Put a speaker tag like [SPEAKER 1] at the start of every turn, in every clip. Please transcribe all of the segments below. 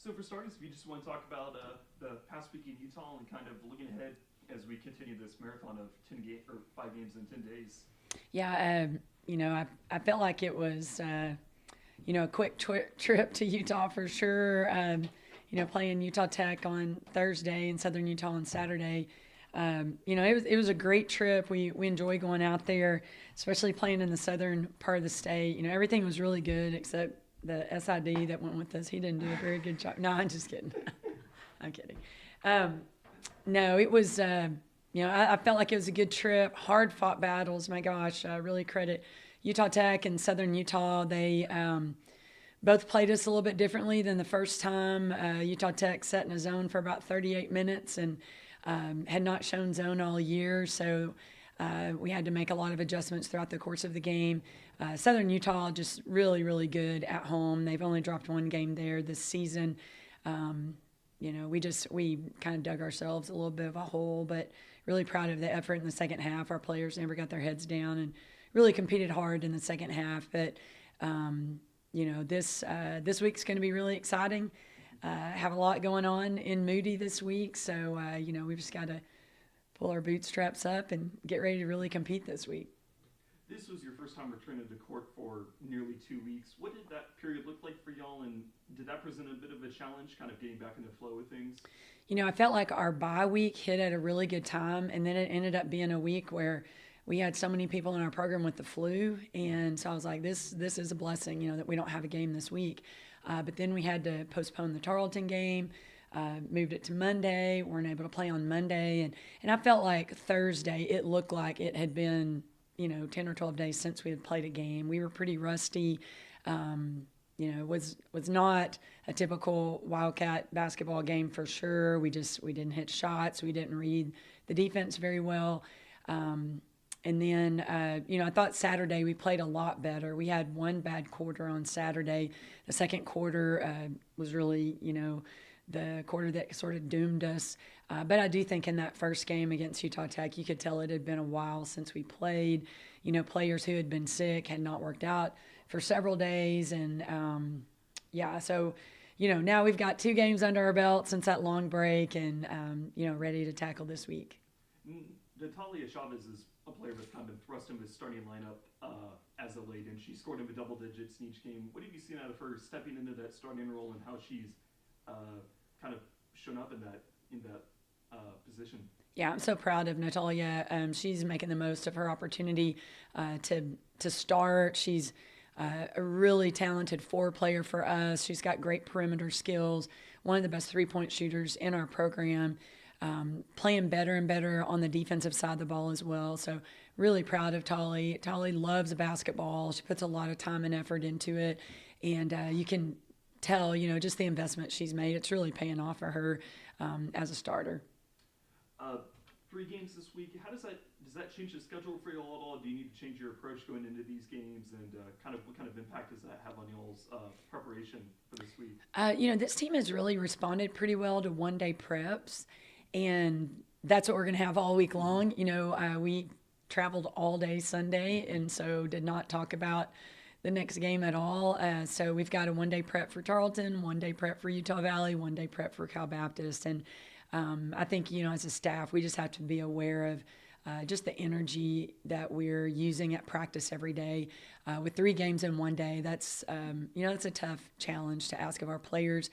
[SPEAKER 1] So for starters, if you just want to talk about the past week in Utah and kind of looking ahead as we continue this marathon of 5 games in 10 days.
[SPEAKER 2] Yeah, I felt like it was, a quick trip to Utah for sure. Playing Utah Tech on Thursday and Southern Utah on Saturday. It was a great trip. We enjoy going out there, especially playing in the southern part of the state. Everything was really good except the SID that went with us. He didn't do a very good job. No, I'm just kidding. I'm kidding. No, it was, I felt like it was a good trip. Hard fought battles. My gosh, I really credit Utah Tech and Southern Utah. They both played us a little bit differently than the first time. Utah Tech sat in a zone for about 38 minutes and had not shown zone all year. So we had to make a lot of adjustments throughout the course of the game. Southern Utah just really, really good at home. They've only dropped one game there this season. We kind of dug ourselves a little bit of a hole, but really proud of the effort in the second half. Our players never got their heads down and really competed hard in the second half. But, this week's going to be really exciting. Have a lot going on in Moody this week. So, we've just got to pull our bootstraps up and get ready to really compete this week.
[SPEAKER 1] This was your first time returning to court for nearly 2 weeks. What did that period look like for y'all, and did that present a bit of a challenge, kind of getting back into the flow of things?
[SPEAKER 2] I felt like our bye week hit at a really good time, and then it ended up being a week where we had so many people in our program with the flu, and so I was like, this is a blessing, that we don't have a game this week. But then we had to postpone the Tarleton game, moved it to Monday, weren't able to play on Monday, and I felt like Thursday, it looked like it had been 10 or 12 days since we had played a game. We were pretty rusty. Was not a typical Wildcat basketball game for sure. We didn't hit shots. We didn't read the defense very well. And then, I thought Saturday we played a lot better. We had one bad quarter on Saturday. The second quarter was really, the quarter that sort of doomed us. But I do think in that first game against Utah Tech, you could tell it had been a while since we played. Players who had been sick had not worked out for several days. And, so, now we've got 2 games under our belt since that long break and, ready to tackle this week.
[SPEAKER 1] Natalia Chavez is a player that's kind of been thrust into the starting lineup as of late, and she scored in the double digits in each game. What have you seen out of her stepping into that starting role and how she's kind of shown up in that position?
[SPEAKER 2] Yeah, I'm so proud of Natalia. She's making the most of her opportunity to start. She's a really talented floor player for us. She's got great perimeter skills, one of the best three-point shooters in our program, playing better and better on the defensive side of the ball as well. So really proud of Tali. Tali loves basketball. She puts a lot of time and effort into it, and you can tell, just the investment she's made. It's really paying off for her as a starter.
[SPEAKER 1] 3 games this week. Does that change the schedule for you all at all? Do you need to change your approach going into these games, and what kind of impact does that have on y'all's preparation for this week?
[SPEAKER 2] This team has really responded pretty well to one-day preps, and that's what we're going to have all week long. We traveled all day Sunday, and so did not talk about the next game at all. So we've got a one-day prep for Tarleton, one-day prep for Utah Valley, one-day prep for Cal Baptist. And I think, as a staff, we just have to be aware of just the energy that we're using at practice every day. With 3 games in one day, that's a tough challenge to ask of our players.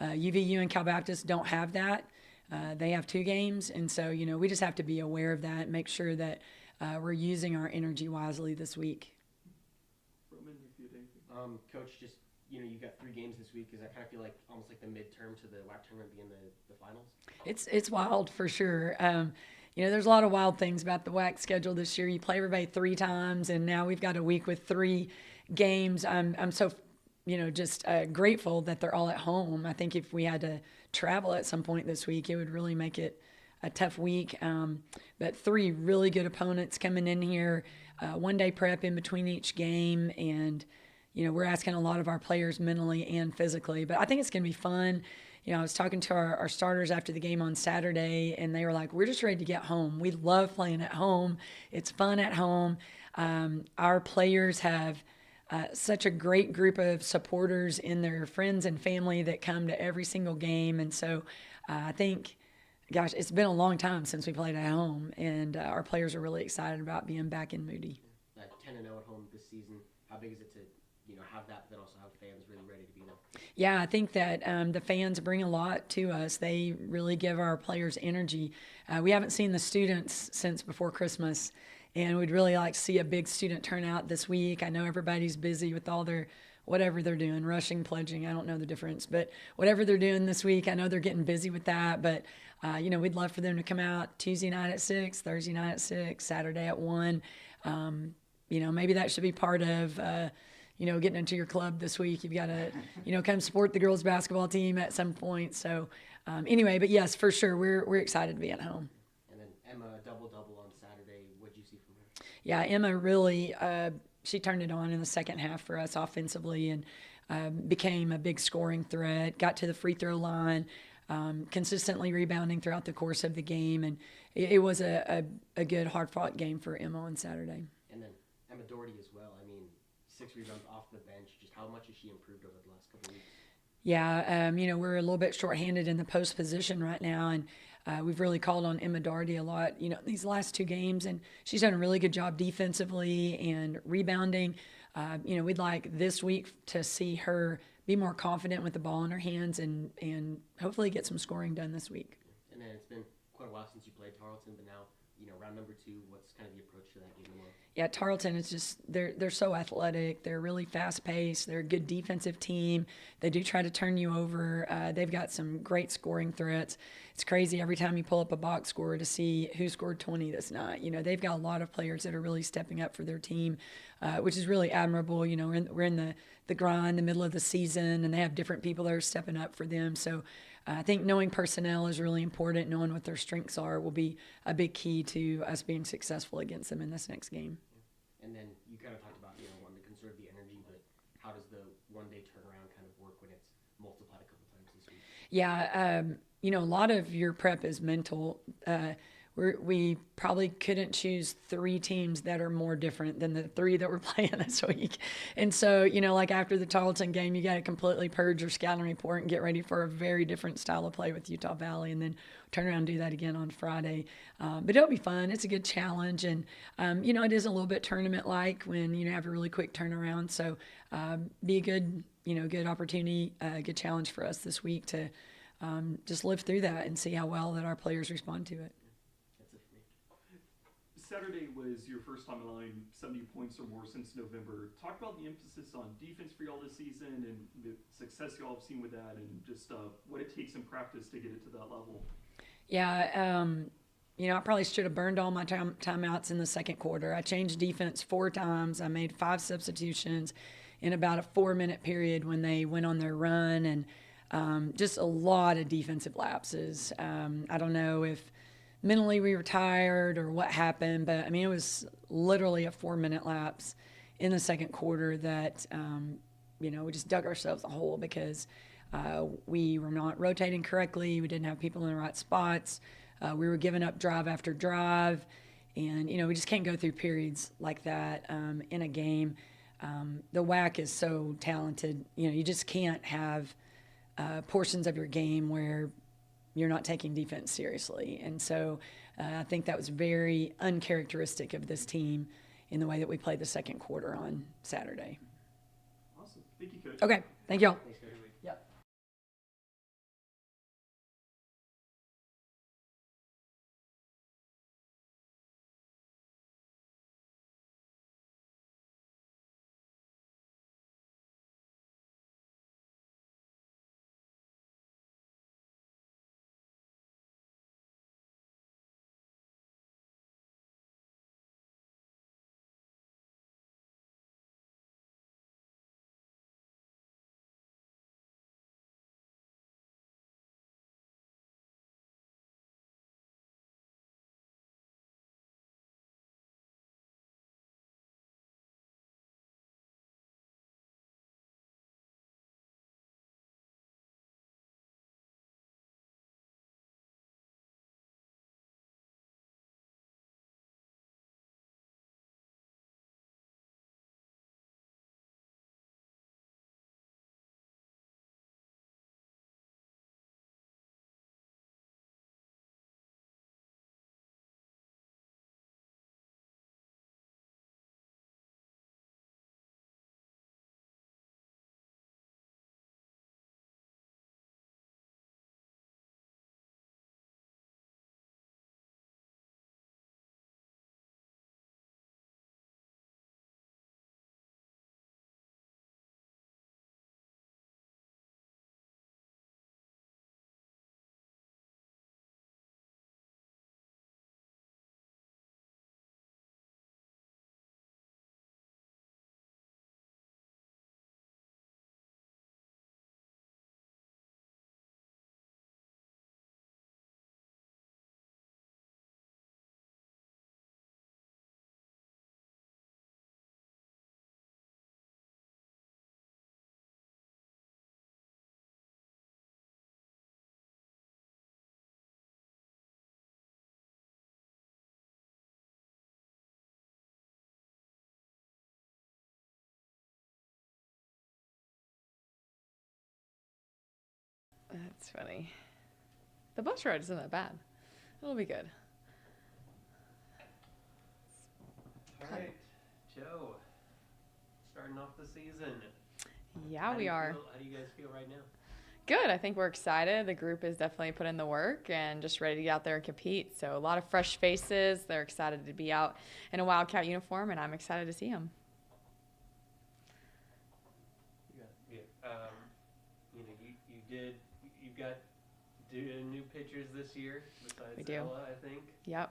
[SPEAKER 2] UVU and Cal Baptist don't have that. They have 2 games. And so, we just have to be aware of that and make sure that we're using our energy wisely this week.
[SPEAKER 3] Coach, just, you've got 3 games this week. Does that kind of feel like almost like the midterm to the WAC tournament being the finals?
[SPEAKER 2] It's wild for sure. There's a lot of wild things about the WAC schedule this year. You play everybody 3 times, and now we've got a week with 3 games. I'm so, just grateful that they're all at home. I think if we had to travel at some point this week, it would really make it a tough week. But 3 really good opponents coming in here, one-day prep in between each game, and we're asking a lot of our players mentally and physically, but I think it's going to be fun. I was talking to our starters after the game on Saturday, and they were like, we're just ready to get home. We love playing at home. It's fun at home. Our players have such a great group of supporters and their friends and family that come to every single game. And so I think, gosh, it's been a long time since we played at home, and our players are really excited about being back in Moody.
[SPEAKER 3] 10-0 at home this season. How big is it to have that, but then also have fans really ready to be there?
[SPEAKER 2] Yeah, I think that the fans bring a lot to us. They really give our players energy. We haven't seen the students since before Christmas, and we'd really like to see a big student turnout this week. I know everybody's busy with all their whatever they're doing, rushing, pledging. I don't know the difference, but whatever they're doing this week, I know they're getting busy with that. But we'd love for them to come out Tuesday night at 6, Thursday night at 6, Saturday at 1. Maybe that should be part of getting into your club this week. You've got to, come support the girls basketball team at some point. So but yes, for sure, we're excited to be at home.
[SPEAKER 3] And then Emma, double-double on Saturday. What'd you see from her?
[SPEAKER 2] Yeah, Emma really, she turned it on in the second half for us offensively and became a big scoring threat, got to the free throw line, consistently rebounding throughout the course of the game. And it was a good, hard-fought game for Emma on Saturday.
[SPEAKER 3] And then Emma Doherty as well. 6 rebounds off the bench. Just how much has she improved over the last couple of weeks?
[SPEAKER 2] Yeah, we're a little bit shorthanded in the post position right now, and we've really called on Emma Doherty a lot, these last 2 games, and she's done a really good job defensively and rebounding. We'd like this week to see her be more confident with the ball in her hands and hopefully get some scoring done this week.
[SPEAKER 3] And then it's been quite a while since you played Tarleton, but now, round number 2, what's kind of the approach to that game tomorrow?
[SPEAKER 2] Yeah, Tarleton is just, they're so athletic. They're really fast-paced. They're a good defensive team. They do try to turn you over. They've got some great scoring threats. It's crazy every time you pull up a box score to see who scored 20 this night. They've got a lot of players that are really stepping up for their team, which is really admirable. We're in the grind, the middle of the season, and they have different people that are stepping up for them. So I think knowing personnel is really important. Knowing what their strengths are will be a big key to us being successful against them in this next game.
[SPEAKER 3] And then you kind of talked about, wanting to conserve the energy, but how does the one-day turnaround kind of work when it's multiplied a couple times this week?
[SPEAKER 2] Yeah, a lot of your prep is mental. We probably couldn't choose 3 teams that are more different than the 3 that we're playing this week. And so, like after the Tarleton game, you got to completely purge your scouting report and get ready for a very different style of play with Utah Valley, and then turn around and do that again on Friday. But it'll be fun. It's a good challenge. And, it is a little bit tournament-like when you have a really quick turnaround. So be a good, good opportunity, a good challenge for us this week to just live through that and see how well that our players respond to it.
[SPEAKER 1] Saturday was your first time allowing 70 points or more since November. Talk about the emphasis on defense for y'all this season and the success y'all have seen with that, and just what it takes in practice to get it to that level.
[SPEAKER 2] Yeah, I probably should have burned all my timeouts in the second quarter. I changed defense 4 times. I made 5 substitutions in about a 4-minute period when they went on their run, and just a lot of defensive lapses. I don't know if mentally we were tired or what happened, but it was literally a 4-minute lapse in the second quarter that we just dug ourselves a hole because we were not rotating correctly. We didn't have people in the right spots. We were giving up drive after drive, and we just can't go through periods like that in a game. The WAC is so talented. You just can't have portions of your game where you're not taking defense seriously. And so I think that was very uncharacteristic of this team in the way that we played the second quarter on Saturday.
[SPEAKER 1] Awesome. Thank you, Coach.
[SPEAKER 2] Okay. Thank y'all.
[SPEAKER 3] Thanks, Coach.
[SPEAKER 4] It's funny. The bus ride isn't that bad. It'll be good.
[SPEAKER 5] All right, Joe, starting off the season.
[SPEAKER 4] Yeah, we are.
[SPEAKER 5] How do you guys feel right now?
[SPEAKER 4] Good. I think we're excited. The group is definitely put in the work and just ready to get out there and compete. So a lot of fresh faces. They're excited to be out in a Wildcat uniform, and I'm excited to see them.
[SPEAKER 5] Yeah. You've got new pitchers this year besides
[SPEAKER 4] We do.
[SPEAKER 5] Ella, I think.
[SPEAKER 4] Yep.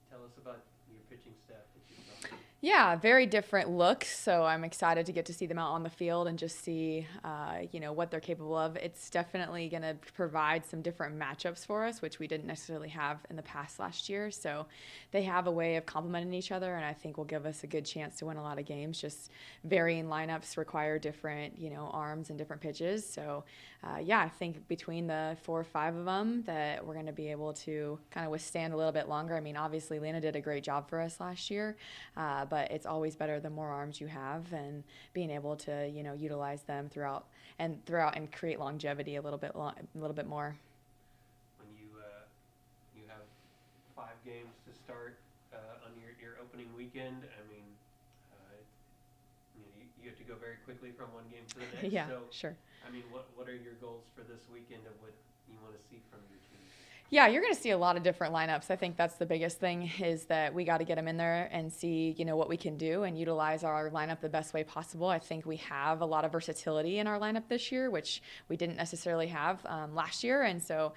[SPEAKER 5] Tell us about your pitching staff that you've got.
[SPEAKER 4] Yeah, very different looks. So I'm excited to get to see them out on the field and just see, what they're capable of. It's definitely going to provide some different matchups for us, which we didn't necessarily have in the past last year. So they have a way of complementing each other, and I think will give us a good chance to win a lot of games. Just varying lineups require different, arms and different pitches. So, I think between the 4 or 5 of them that we're going to be able to kind of withstand a little bit longer. I mean, obviously, Lena did a great job for us last year. But it's always better the more arms you have, and being able to utilize them throughout and create longevity a little bit more.
[SPEAKER 5] When you have 5 games to start on your opening weekend, I mean, you have to go very quickly from one game to the next.
[SPEAKER 4] Yeah,
[SPEAKER 5] so,
[SPEAKER 4] sure.
[SPEAKER 5] I mean, what are your goals for this weekend of what you want to see from your team?
[SPEAKER 4] Yeah, you're going to see a lot of different lineups. I think that's the biggest thing, is that we got to get them in there and see, what we can do and utilize our lineup the best way possible. I think we have a lot of versatility in our lineup this year, which we didn't necessarily have last year. And so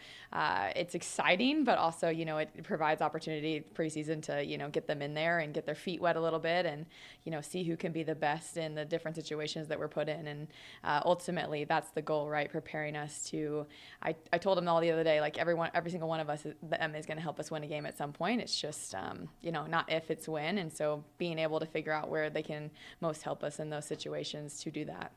[SPEAKER 4] it's exciting, but also, it provides opportunity preseason to, get them in there and get their feet wet a little bit and, see who can be the best in the different situations that we're put in. And ultimately, that's the goal, right? Preparing us to, I told them all the other day, like every single one of us is going to help us win a game at some point. It's just, not if, it's when. And so being able to figure out where they can most help us in those situations to do that.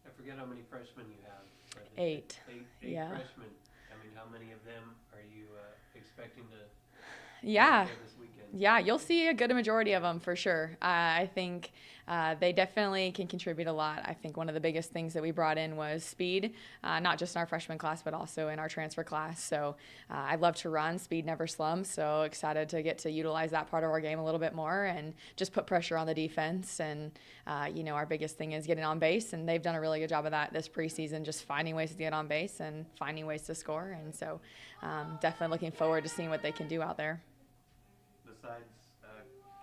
[SPEAKER 5] I forget how many freshmen you have. But
[SPEAKER 4] 8.
[SPEAKER 5] 8
[SPEAKER 4] Yeah.
[SPEAKER 5] freshmen. I mean, how many of them are you expecting to
[SPEAKER 4] Yeah.
[SPEAKER 5] play this weekend?
[SPEAKER 4] Yeah, you'll see a good majority of them for sure. I think they definitely can contribute a lot. I think one of the biggest things that we brought in was speed, not just in our freshman class, but also in our transfer class. So I love to run. Speed never slumps. So excited to get to utilize that part of our game a little bit more and just put pressure on the defense. And, our biggest thing is getting on base. And they've done a really good job of that this preseason, just finding ways to get on base and finding ways to score. And so definitely looking forward to seeing what they can do out there.
[SPEAKER 5] Besides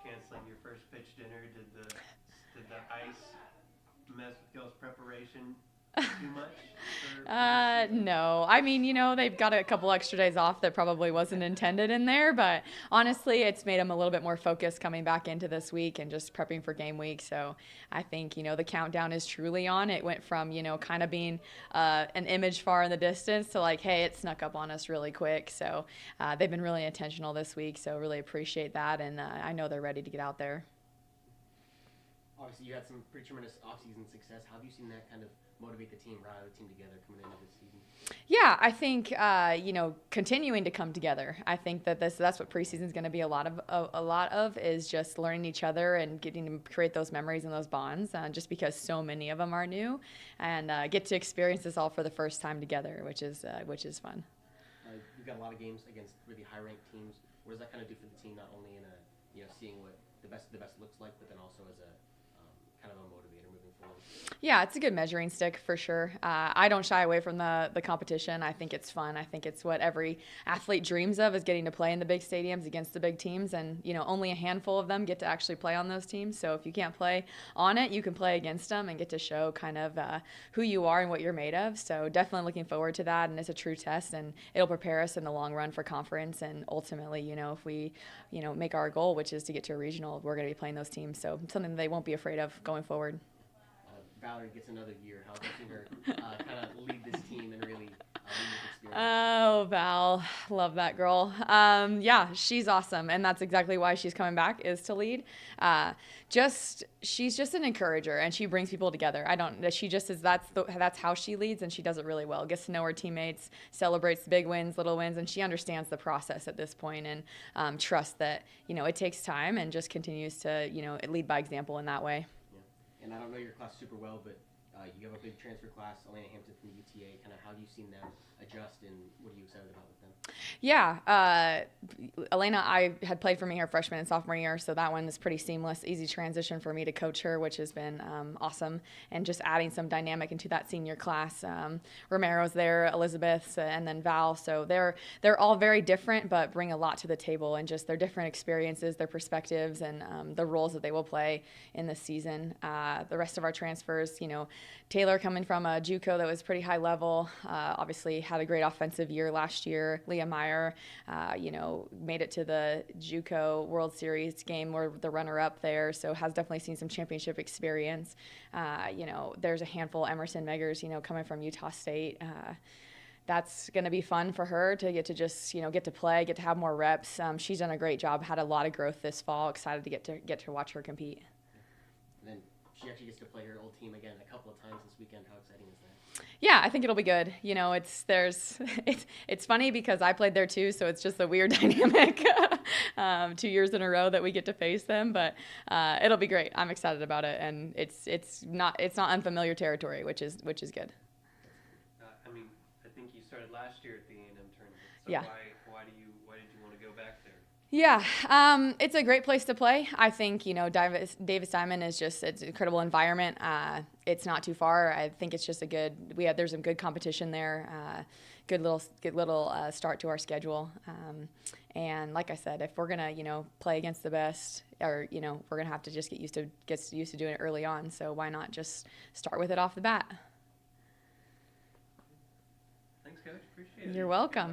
[SPEAKER 5] canceling your first pitch dinner, did the ice mess with y'all's preparation too much?
[SPEAKER 4] No. I mean, they've got a couple extra days off that probably wasn't intended in there, but honestly, it's made them a little bit more focused coming back into this week and just prepping for game week. So I think, the countdown is truly on. It went from, kind of being an image far in the distance to like, hey, it snuck up on us really quick. So they've been really intentional this week, so really appreciate that. And I know they're ready to get out there.
[SPEAKER 3] Obviously, you had some pretty tremendous offseason success. How have you seen that kind of motivate the team, rally the team together coming into this season?
[SPEAKER 4] Yeah, I think continuing to come together. I think that that's what preseason is going to be a lot of is just learning each other and getting to create those memories and those bonds. Just because so many of them are new, and get to experience this all for the first time together, which is fun.
[SPEAKER 3] You've got a lot of games against really high-ranked teams. What does that kind of do for the team, not only in seeing what the best looks like, but then also as a kind of a motivator moving forward?
[SPEAKER 4] Yeah, it's a good measuring stick for sure. I don't shy away from the competition. I think it's fun. I think it's what every athlete dreams of, is getting to play in the big stadiums against the big teams. And, only a handful of them get to actually play on those teams. So if you can't play on it, you can play against them and get to show kind of who you are and what you're made of. So definitely looking forward to that. And it's a true test, and it'll prepare us in the long run for conference. And ultimately, if we, make our goal, which is to get to a regional, we're going to be playing those teams. So something that they won't be afraid of going forward.
[SPEAKER 3] Valerie gets another year. How have you seen her kind of lead this team and really lead with experience?
[SPEAKER 4] Oh, Val, love that girl. Yeah, she's awesome, and that's exactly why she's coming back, is to lead. She's just an encourager, and she brings people together. She just is. That's how she leads, and she does it really well. Gets to know her teammates, celebrates big wins, little wins, and she understands the process at this point, and trusts that it takes time, and just continues to lead by example in that way.
[SPEAKER 3] And I don't know your class super well, but You have a big transfer class, Elena Hampton from UTA. Kind of how have you seen them adjust, and what are you excited about with them?
[SPEAKER 4] Yeah, Elena, I had played for me her freshman and sophomore year, so that one is pretty seamless, easy transition for me to coach her, which has been awesome, and just adding some dynamic into that senior class. Romero's there, Elizabeth's, and then Val, so they're all very different, but bring a lot to the table, and just their different experiences, their perspectives, and the roles that they will play in this season. The rest of our transfers, Taylor coming from a JUCO that was pretty high level, obviously had a great offensive year last year. Leah Meyer, made it to the JUCO World Series game where the runner-up there, so has definitely seen some championship experience. There's a handful, Emerson Meggers, coming from Utah State. That's going to be fun for her to get to just, get to play, get to have more reps. She's done a great job, had a lot of growth this fall. Excited to get to watch her compete.
[SPEAKER 3] And then she actually gets to play her old team again a couple of times this weekend. How exciting is that?
[SPEAKER 4] Yeah, I think it'll be good. It's funny because I played there too, so it's just a weird dynamic. 2 years in a row that we get to face them, but it'll be great. I'm excited about it, and it's not unfamiliar territory, which is good.
[SPEAKER 5] I think you started last year at the A&M tournament. So
[SPEAKER 4] Yeah.
[SPEAKER 5] Why did you want to go back there?
[SPEAKER 4] Yeah, it's a great place to play. I think, Davis Diamond is it's an incredible environment. It's not too far. I think it's just there's some good competition there. Good little start to our schedule. And like I said, if we're gonna, play against the best, or we're gonna have to just get used to doing it early on. So why not just start with it off the bat?
[SPEAKER 5] Thanks, Coach. Appreciate it.
[SPEAKER 4] You're welcome.